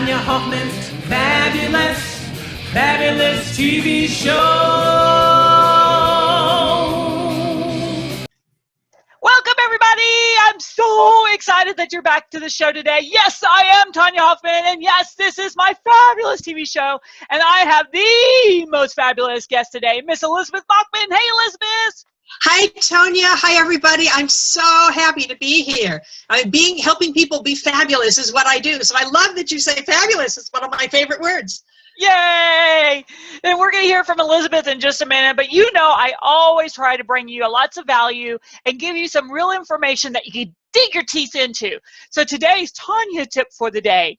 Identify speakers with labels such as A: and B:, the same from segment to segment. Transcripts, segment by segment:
A: Tonya Hofmann's fabulous TV show.
B: Welcome, everybody. I'm so excited that you're back to the show today. Yes, I am Tonya Hofmann, and yes, this is my fabulous TV show, and I have the most fabulous guest today, Miss Elizabeth Bachman. Hey, Elizabeth.
C: Hi, Tonya. Hi, everybody. I'm so happy to be here. Helping people be fabulous is what I do. So I love that you say fabulous. It's one of my favorite words.
B: Yay! And we're going to hear from Elizabeth in just a minute, but you know I always try to bring you lots of value and give you some real information that you can dig your teeth into. So today's Tonya tip for the day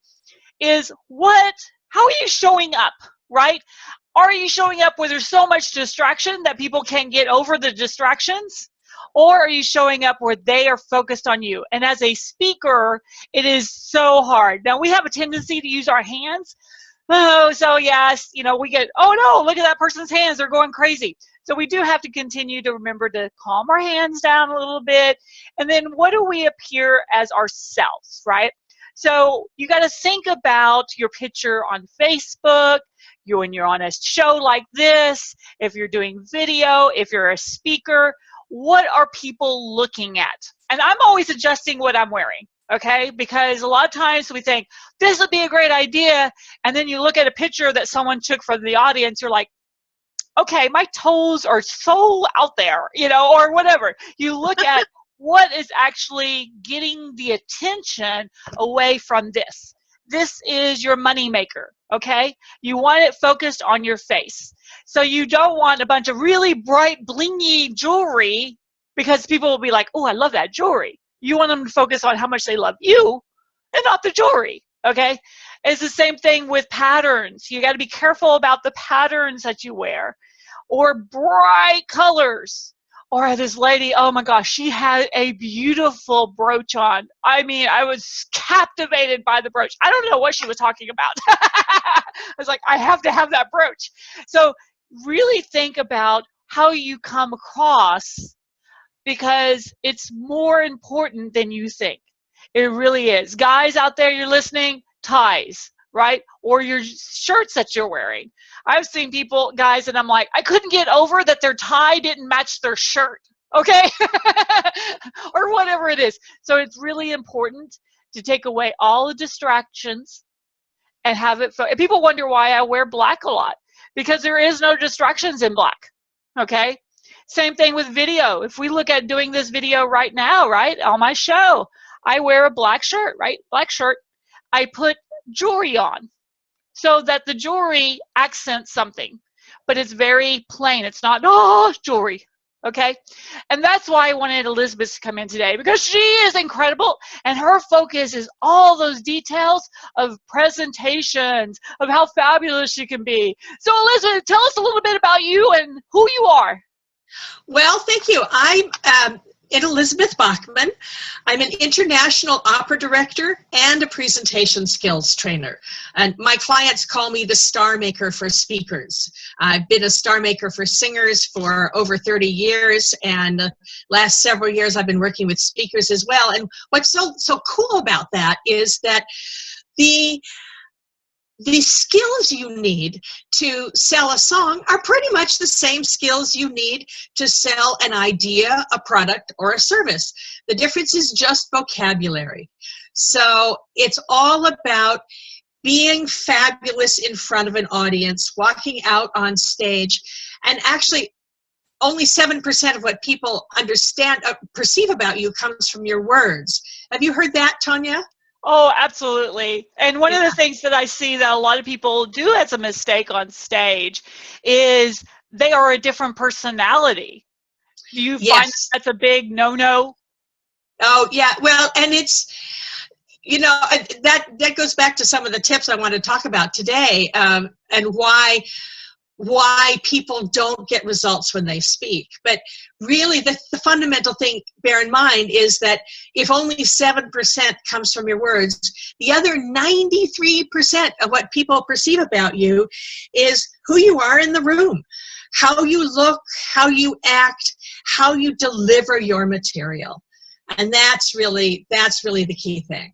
B: is how are you showing up, right? Are you showing up where there's so much distraction that people can't get over the distractions? Or are you showing up where they are focused on you? And as a speaker, it is so hard. Now, we have a tendency to use our hands. Oh, so yes, we get, oh no, look at that person's hands. They're going crazy. So we do have to continue to remember to calm our hands down a little bit. And then what do we appear as ourselves, right? So you got to think about your picture on Facebook, when you're on a show like this, if you're doing video, if you're a speaker, what are people looking at? And I'm always adjusting what I'm wearing, okay? Because a lot of times we think, this would be a great idea, and then you look at a picture that someone took for the audience, you're like, okay, my toes are so out there, or whatever. You look at what is actually getting the attention away from this. This is your money maker, okay? You want it focused on your face. So you don't want a bunch of really bright, blingy jewelry because people will be like, oh, I love that jewelry. You want them to focus on how much they love you and not the jewelry, okay? It's the same thing with patterns. You got to be careful about the patterns that you wear, or bright colors. Or this lady, oh my gosh, she had a beautiful brooch on. I mean, I was captivated by the brooch. I don't know what she was talking about. I was like, I have to have that brooch. So really think about how you come across, because it's more important than you think. It really is. Guys out there, you're listening, ties, right? Or your shirts that you're wearing. I've seen guys, and I'm like, I couldn't get over that their tie didn't match their shirt, okay? Or whatever it is. So it's really important to take away all the distractions and have it. People wonder why I wear black a lot, because there is no distractions in black, okay? Same thing with video. If we look at doing this video right now, right, on my show, I wear a black shirt, right? Black shirt. I put jewelry on so that the jewelry accents something, but it's very plain. It's not, jewelry, okay? And that's why I wanted Elizabeth to come in today, because she is incredible, and her focus is all those details of presentations, of how fabulous she can be. So Elizabeth, tell us a little bit about you and who you are.
C: Well, thank you. I'm Elizabeth Bachman. I'm an international opera director and a presentation skills trainer. And my clients call me the star maker for speakers. I've been a star maker for singers for over 30 years, and the last several years I've been working with speakers as well. And what's so cool about that is that the skills you need to sell a song are pretty much the same skills you need to sell an idea, a product, or a service. The difference is just vocabulary. So it's all about being fabulous in front of an audience, walking out on stage, and actually only 7% of what people perceive about you comes from your words. Have you heard that, Tonya?
B: Oh, absolutely. And one of the things that I see that a lot of people do as a mistake on stage is they are a different personality. Do you find that's a big no-no?
C: Oh, yeah. Well, and it's, that goes back to some of the tips I want to talk about today, and why people don't get results when they speak. But really the fundamental thing, bear in mind, is that if only 7% comes from your words, the other 93% of what people perceive about you is who you are in the room, how you look, how you act, how you deliver your material. And that's really the key thing.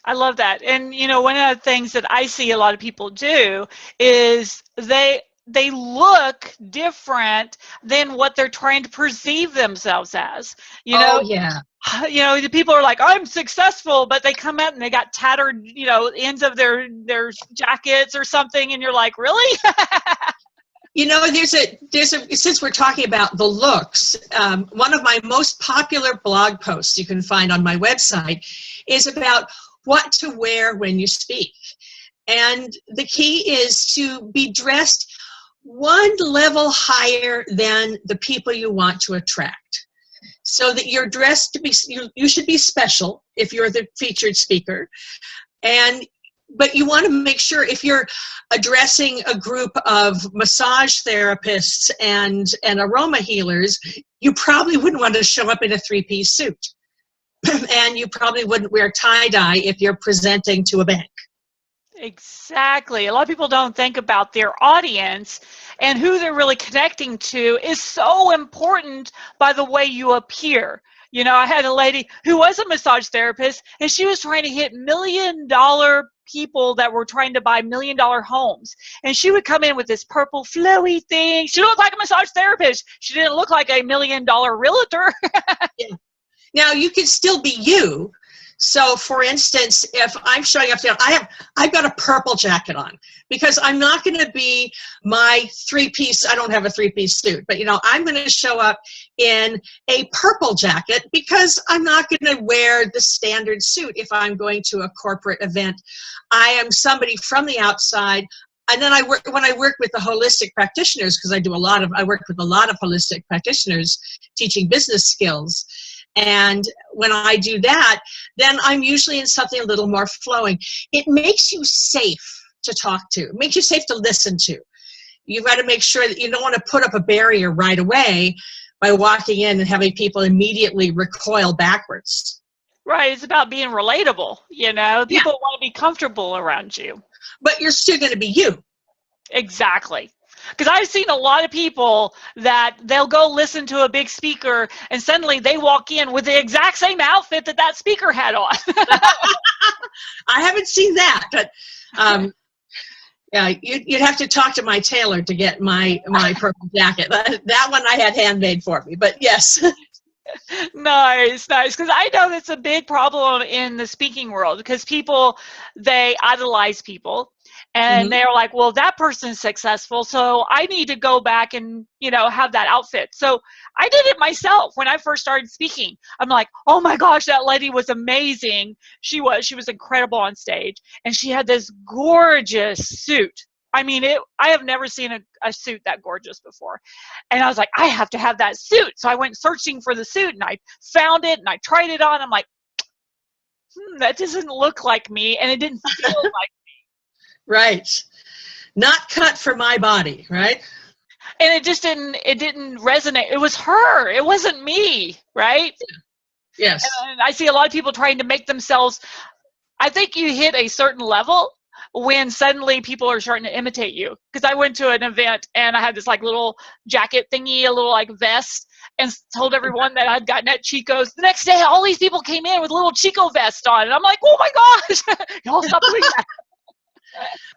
B: I love that. And one of the things that I see a lot of people do is they look different than what they're trying to perceive themselves as.
C: Oh, yeah.
B: The people are like, I'm successful, but they come out and they got tattered, ends of their jackets or something, and you're like, really?
C: There's a since we're talking about the looks, one of my most popular blog posts you can find on my website is about what to wear when you speak. And the key is to be dressed one level higher than the people you want to attract. So that you're dressed to be, you should be special if you're the featured speaker. But you want to make sure if you're addressing a group of massage therapists and aroma healers, you probably wouldn't want to show up in a three-piece suit. And you probably wouldn't wear tie-dye if you're presenting to a bank.
B: Exactly. A lot of people don't think about their audience, and who they're really connecting to is so important by the way you appear. I had a lady who was a massage therapist, and she was trying to hit $1 million people that were trying to buy $1 million homes. And she would come in with this purple flowy thing. She looked like a massage therapist. She didn't look like a $1 million realtor.
C: Yeah. Now, you can still be you. So, for instance, if I'm showing up there, I've got a purple jacket on because I'm not going to be my three-piece. I don't have a three-piece suit, but I'm going to show up in a purple jacket because I'm not going to wear the standard suit if I'm going to a corporate event. I am somebody from the outside. And then when I work with the holistic practitioners, because I work with a lot of holistic practitioners teaching business skills. And when I do that, then I'm usually in something a little more flowing. It makes you safe to talk to. It makes you safe to listen to. You've got to make sure that you don't want to put up a barrier right away by walking in and having people immediately recoil backwards.
B: Right. It's about being relatable. People want to be comfortable around you.
C: But you're still going to be you.
B: Exactly. Because I've seen a lot of people that they'll go listen to a big speaker and suddenly they walk in with the exact same outfit that speaker had on.
C: I haven't seen that, but yeah, you'd have to talk to my tailor to get my purple jacket. That one I had handmade for me, but yes.
B: Nice. Because I know that's a big problem in the speaking world because people, they idolize people. And they're like, well, that person's successful, so I need to go back and, have that outfit. So I did it myself when I first started speaking. I'm like, oh my gosh, that lady was amazing. She was incredible on stage. And she had this gorgeous suit. I mean, I have never seen a suit that gorgeous before. And I was like, I have to have that suit. So I went searching for the suit and I found it and I tried it on. I'm like, that doesn't look like me. And it didn't feel like me.
C: Right. Not cut for my body, right?
B: And it didn't resonate. It was her. It wasn't me, right?
C: Yes.
B: And I see a lot of people trying to make themselves, I think you hit a certain level when suddenly people are starting to imitate you. Because I went to an event and I had this like little jacket thingy, a little like vest, and told everyone that I'd gotten at Chico's. The next day, all these people came in with little Chico vests on. And I'm like, oh my gosh, y'all stop doing that.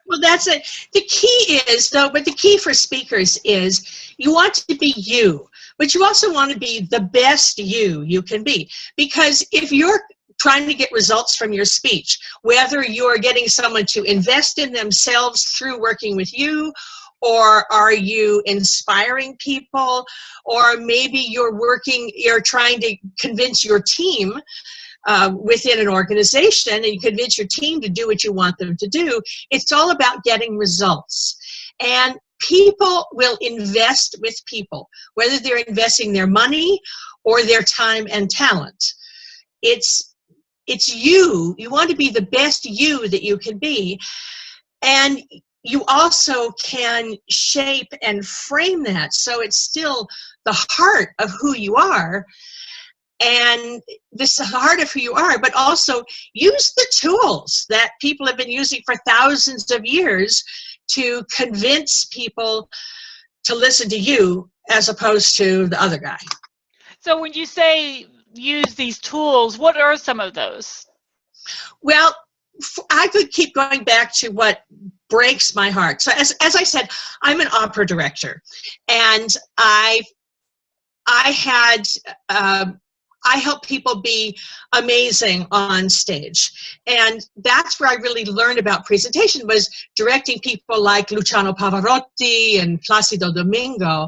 C: Well, that's it. The key is, though, but the key for speakers is you want to be you, but you also want to be the best you can be. Because if you're trying to get results from your speech, whether you're getting someone to invest in themselves through working with you, or are you inspiring people, or maybe you're trying to convince your team within an organization, and you convince your team to do what you want them to do. It's all about getting results. And people will invest with people, whether they're investing their money or their time and talent. It's you. You want to be the best you that you can be. And you also can shape and frame that so it's still the heart of who you are. And this is the heart of who you are, but also use the tools that people have been using for thousands of years to convince people to listen to you as opposed to the other guy.
B: So when you say use these tools, what are some of those?
C: Well, I could keep going back to what breaks my heart. So as I said, I'm an opera director, and I help people be amazing on stage. And that's where I really learned about presentation, was directing people like Luciano Pavarotti and Placido Domingo.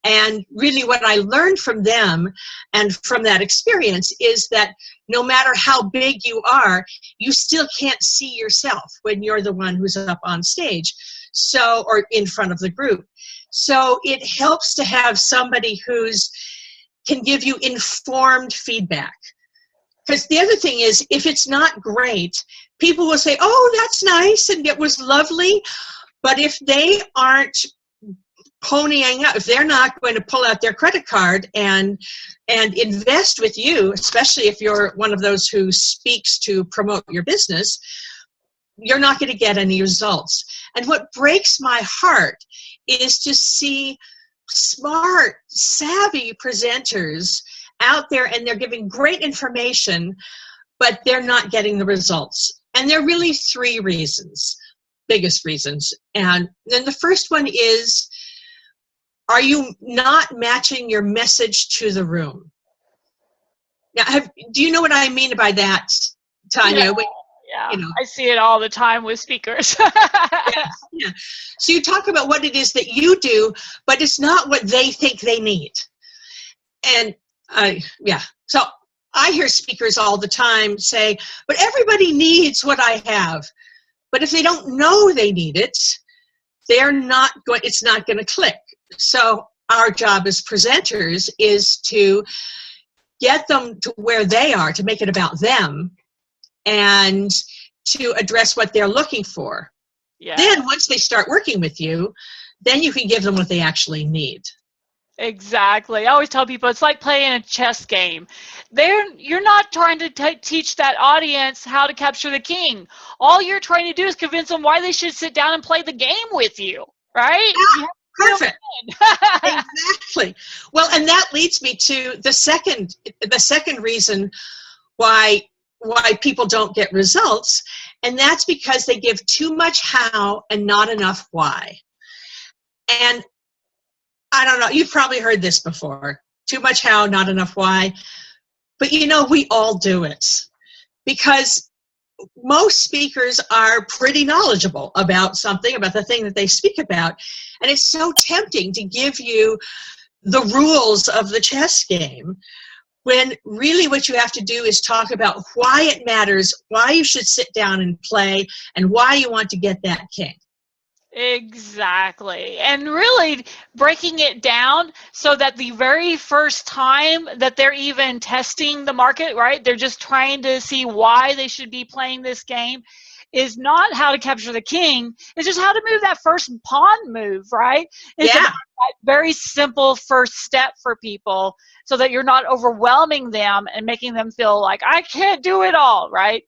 C: And really what I learned from them and from that experience is that no matter how big you are, you still can't see yourself when you're the one who's up on stage, so, or in front of the group. So it helps to have somebody who's can give you informed feedback. Because the other thing is, if it's not great, people will say, oh, that's nice and it was lovely. But if they aren't ponying up, if they're not going to pull out their credit card and invest with you, especially if you're one of those who speaks to promote your business, you're not going to get any results. And what breaks my heart is to see smart, savvy presenters out there, and they're giving great information, but they're not getting the results. And there are really three reasons, biggest reasons. And then the first one is, are you not matching your message to the room? Now, do you know what I mean by that, Tonya?
B: Yeah,
C: you know.
B: I see it all the time with speakers.
C: Yeah. So you talk about what it is that you do, but it's not what they think they need. And so I hear speakers all the time say, but everybody needs what I have. But if they don't know they need it, it's not going to click. So our job as presenters is to get them to where they are, to make it about them, and to address what they're looking for.
B: Yeah.
C: Then once they start working with you, then you can give them what they actually need.
B: Exactly. I always tell people it's like playing a chess game. You're not trying to teach that audience how to capture the king. All you're trying to do is convince them why they should sit down and play the game with you, right?
C: Yeah, perfect. Exactly. Well, and that leads me to the second reason why people don't get results, and that's because they give too much how and not enough why. And I don't know, you've probably heard this before. Too much how, not enough why. But we all do it, because most speakers are pretty knowledgeable about something, about the thing that they speak about. And it's so tempting to give you the rules of the chess game, when really what you have to do is talk about why it matters, why you should sit down and play, and why you want to get that king.
B: Exactly. And really breaking it down so that the very first time that they're even testing the market, right, they're just trying to see why they should be playing this game, is not how to capture the king. It's just how to move that first pawn move, right? It's about that very simple first step for people, so that you're not overwhelming them and making them feel like, I can't do it all, right?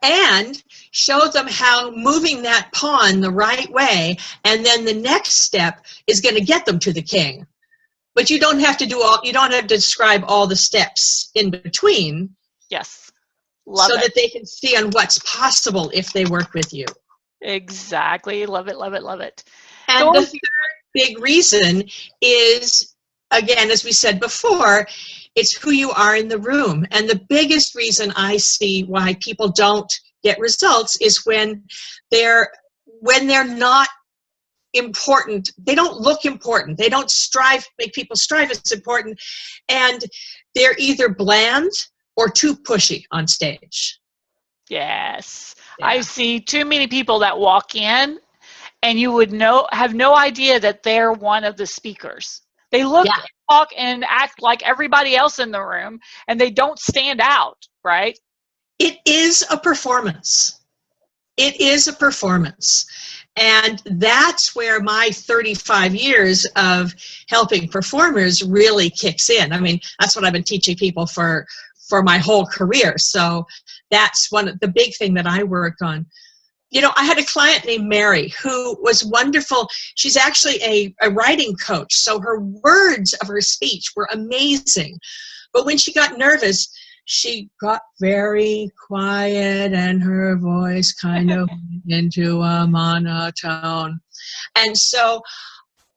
C: And show them how moving that pawn the right way, and then the next step is going to get them to the king. But you don't have to describe all the steps in between.
B: Yes. Love
C: so
B: it.
C: that they can see on what's possible if they work with you.
B: Exactly. Love it, love it, love it.
C: And the third big reason is, again, as we said before, it's who you are in the room. And the biggest reason I see why people don't get results is when they're not important. They don't look important. They don't make people strive as important. And they're either bland or too pushy on stage.
B: Yes.
C: Yeah.
B: I see too many people that walk in and you would have no idea that they're one of the speakers. They look, talk, and act like everybody else in the room, and they don't stand out, right?
C: It is a performance. It is a performance. And that's where my 35 years of helping performers really kicks in. I mean, that's what I've been teaching people for my whole career. So that's the big thing that I work on. I had a client named Mary who was wonderful. She's actually a writing coach. So her words of her speech were amazing. But when she got nervous, she got very quiet and her voice kind of went into a monotone. And so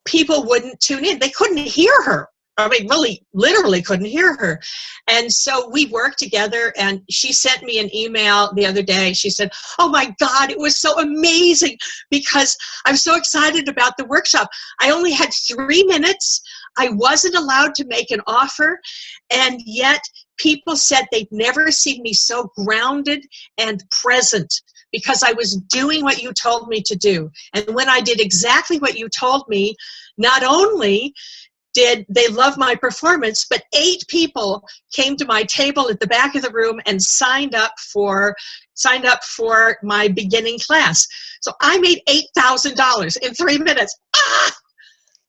C: people wouldn't tune in. They couldn't hear her. I mean, really, literally couldn't hear her. And so we worked together, and she sent me an email the other day. She said, "Oh my God, it was so amazing because I'm so excited about the workshop. I only had 3 minutes. I wasn't allowed to make an offer. And yet people said they'd never seen me so grounded and present because I was doing what you told me to do. And when I did exactly what you told me, not only did they love my performance, but 8 people came to my table at the back of the room and signed up for my beginning class. So I made $8,000 in 3 minutes. Ah!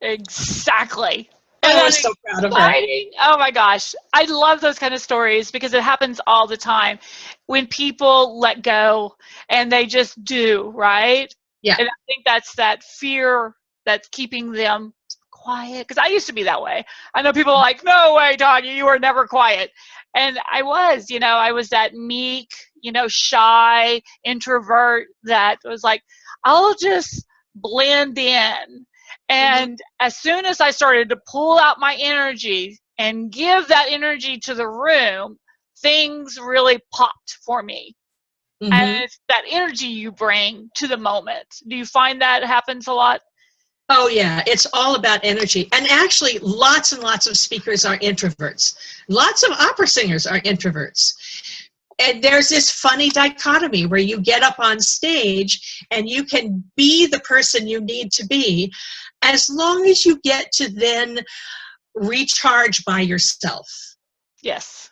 B: Exactly.
C: I was so proud of her.
B: Exciting. Oh my gosh. I love those kind of stories because it happens all the time when people let go and they just do, right?
C: Yeah.
B: And I think that's that fear that's keeping them quiet. Because I used to be that way. I know people are like, no way, Tonya, you were never quiet. And I was, I was that meek, shy introvert that was like, I'll just blend in. And as soon as I started to pull out my energy and give that energy to the room, things really popped for me. And it's that energy you bring to the moment. Do you find that happens a lot?
C: Oh, yeah. It's all about energy. And actually, lots and lots of speakers are introverts. Lots of opera singers are introverts. And there's this funny dichotomy where you get up on stage and you can be the person you need to be as long as you get to then recharge by yourself.
B: Yes.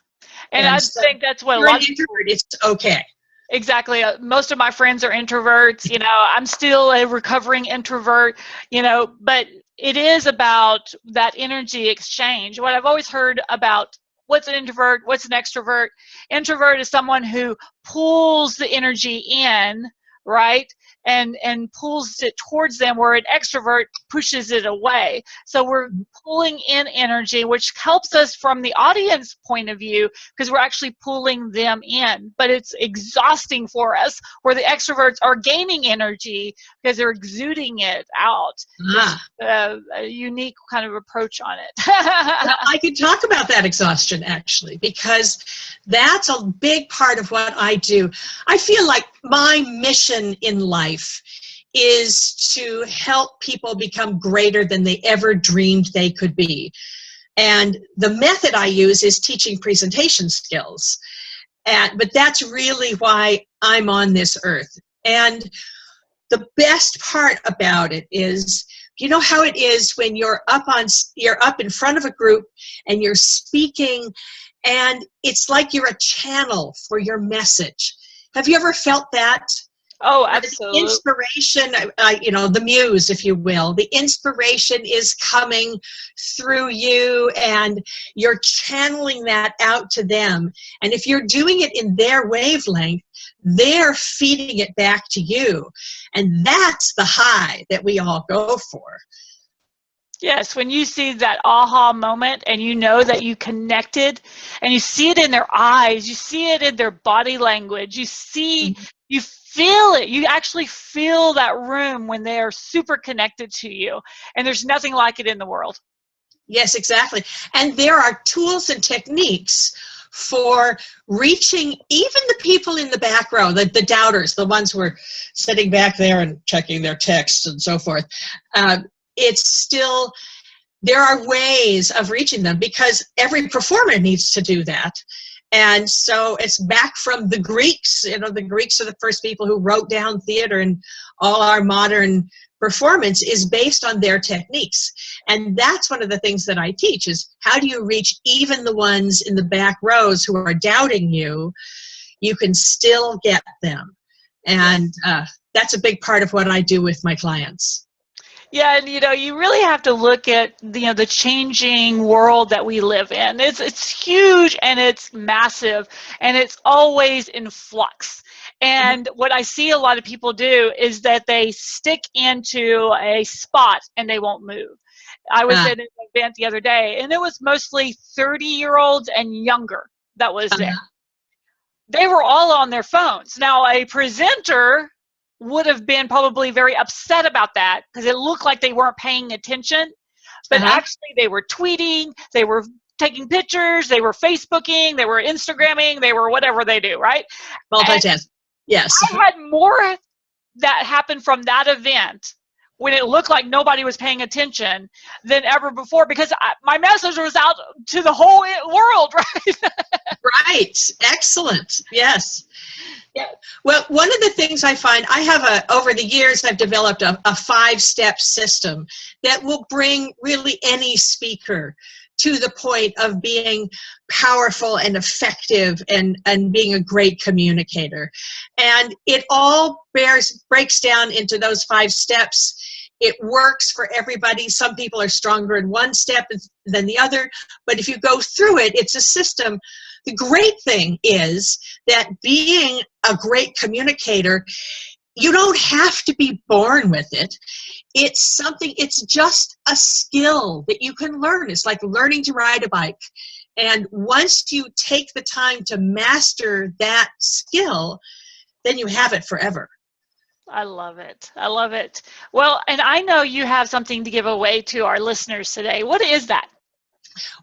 B: And I
C: so
B: think that's what a
C: you're
B: lot
C: an introvert, it's okay.
B: Exactly. Most of my friends are introverts. I'm still a recovering introvert, but it is about that energy exchange. What I've always heard about what's an introvert, what's an extrovert. Introvert is someone who pulls the energy in, right? And pulls it towards them, where an extrovert pushes it away. So we're pulling in energy, which helps us from the audience point of view because we're actually pulling them in. But it's exhausting for us, where the extroverts are gaining energy because they're exuding it out. A unique kind of approach on it.
C: I could talk about that exhaustion, actually, because that's a big part of what I do. I feel like my mission in life is to help people become greater than they ever dreamed they could be. And the method I use is teaching presentation skills. But that's really why I'm on this earth. And the best part about it is, you know how it is when you're up in front of a group and you're speaking, and it's like you're a channel for your message. Have you ever felt that?
B: Oh, absolutely.
C: The inspiration, the muse, if you will, the inspiration is coming through you and you're channeling that out to them. And if you're doing it in their wavelength, they're feeding it back to you. And that's the high that we all go for.
B: Yes, when you see that aha moment and you know that you connected, and you see it in their eyes, you see it in their body language, you feel it. You actually feel that room when they are super connected to you. And there's nothing like it in the world.
C: Yes, exactly. And there are tools and techniques for reaching even the people in the back row, the doubters, the ones who are sitting back there and checking their texts and so forth. It's still, there are ways of reaching them because every performer needs to do that. And so it's back from the Greeks. The Greeks are the first people who wrote down theater, and all our modern performance is based on their techniques. And that's one of the things that I teach is how do you reach even the ones in the back rows who are doubting you? You can still get them. And that's a big part of what I do with my clients.
B: Yeah, and you really have to look at the changing world that we live in. It's huge and it's massive and it's always in flux. And what I see a lot of people do is that they stick into a spot and they won't move. I was at an event the other day and it was mostly 30-year-olds and younger. that was there. They were all on their phones. Now, a presenter would have been probably very upset about that because it looked like they weren't paying attention. But actually, they were tweeting, they were taking pictures, they were Facebooking, they were Instagramming, they were whatever they do, right?
C: Multitask. Yes.
B: I had more that happened from that event when it looked like nobody was paying attention than ever before, because my message was out to the whole world, right?
C: Right. Excellent. Yes. Yeah. Well, one of the things I find, over the years, I've developed a 5-step system that will bring really any speaker to the point of being powerful and effective and being a great communicator. And it all breaks down into those 5 steps. It works for everybody. Some people are stronger in one step than the other, but if you go through it, it's a system. The great thing is that being a great communicator, you don't have to be born with it. It's just a skill that you can learn. It's like learning to ride a bike. And once you take the time to master that skill, then you have it forever.
B: I love it. I love it. Well, and I know you have something to give away to our listeners today. What is that?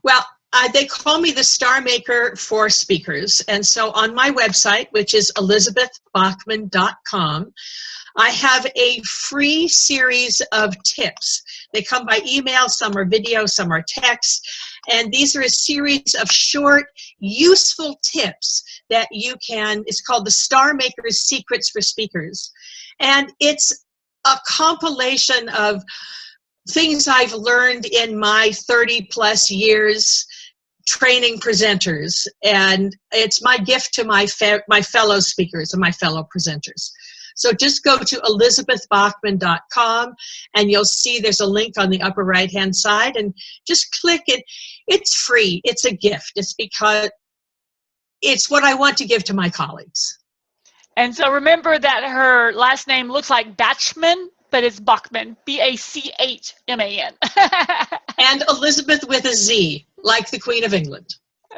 C: Well, they call me the Star Maker for speakers. And so on my website, which is elizabethbachman.com, I have a free series of tips. They come by email, some are video, some are text. And these are a series of short, useful tips that you can, it's called the Star Maker's Secrets for Speakers. And it's a compilation of things I've learned in my 30 plus years training presenters. And it's my gift to my fellow speakers and my fellow presenters. So just go to elizabethbachman.com and you'll see there's a link on the upper right-hand side and just click it. It's free. It's a gift. It's because it's what I want to give to my colleagues.
B: And so remember that her last name looks like Bachman, but it's Bachman, Bachman.
C: And Elizabeth with a Z, like the Queen of England.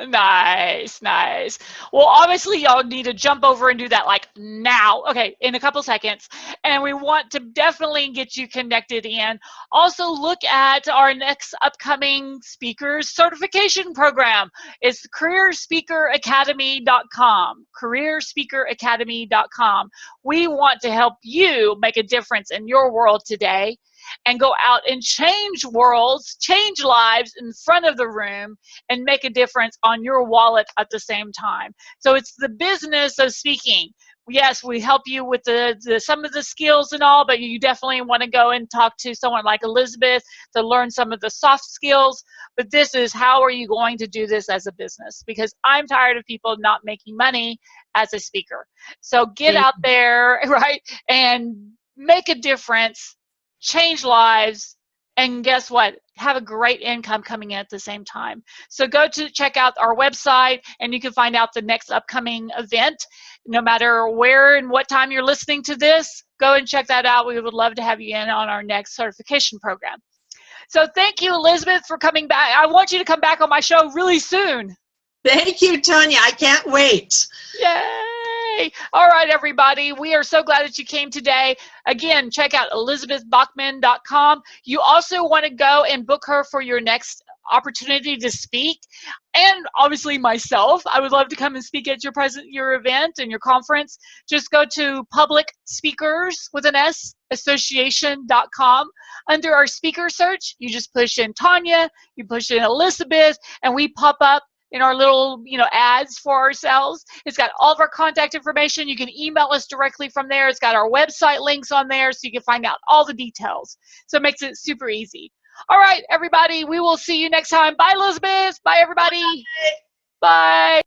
B: Nice, nice. Well, obviously, y'all need to jump over and do that like now. Okay, in a couple seconds. And we want to definitely get you connected in. Also, look at our next upcoming speakers certification program. It's careerspeakeracademy.com. Careerspeakeracademy.com. We want to help you make a difference in your world today and go out and change worlds, change lives in front of the room, and make a difference on your wallet at the same time. So it's the business of speaking. Yes, we help you with some of the skills and all, but you definitely want to go and talk to someone like Elizabeth to learn some of the soft skills. But this is, how are you going to do this as a business? Because I'm tired of people not making money as a speaker. So get out there, right, and make a difference, change lives, and guess what? Have a great income coming in at the same time. So go to check out our website and you can find out the next upcoming event. No matter where and what time you're listening to this, go and check that out. We would love to have you in on our next certification program. So thank you, Elizabeth, for coming back. I want you to come back on my show really soon.
C: Thank you, Tonya. I can't wait.
B: Yay! All right, everybody. We are so glad that you came today. Again, check out elizabethbachman.com. You also want to go and book her for your next opportunity to speak. And obviously myself, I would love to come and speak at your event and your conference. Just go to Public Speakers with an S, association.com. Under our speaker search, you just push in Tonya, you push in Elizabeth, and we pop up in our little, ads for ourselves. It's got all of our contact information. You can email us directly from there. It's got our website links on there so you can find out all the details. So it makes it super easy. All right, everybody, we will see you next time. Bye, Elizabeth. Bye, everybody. Bye. Bye.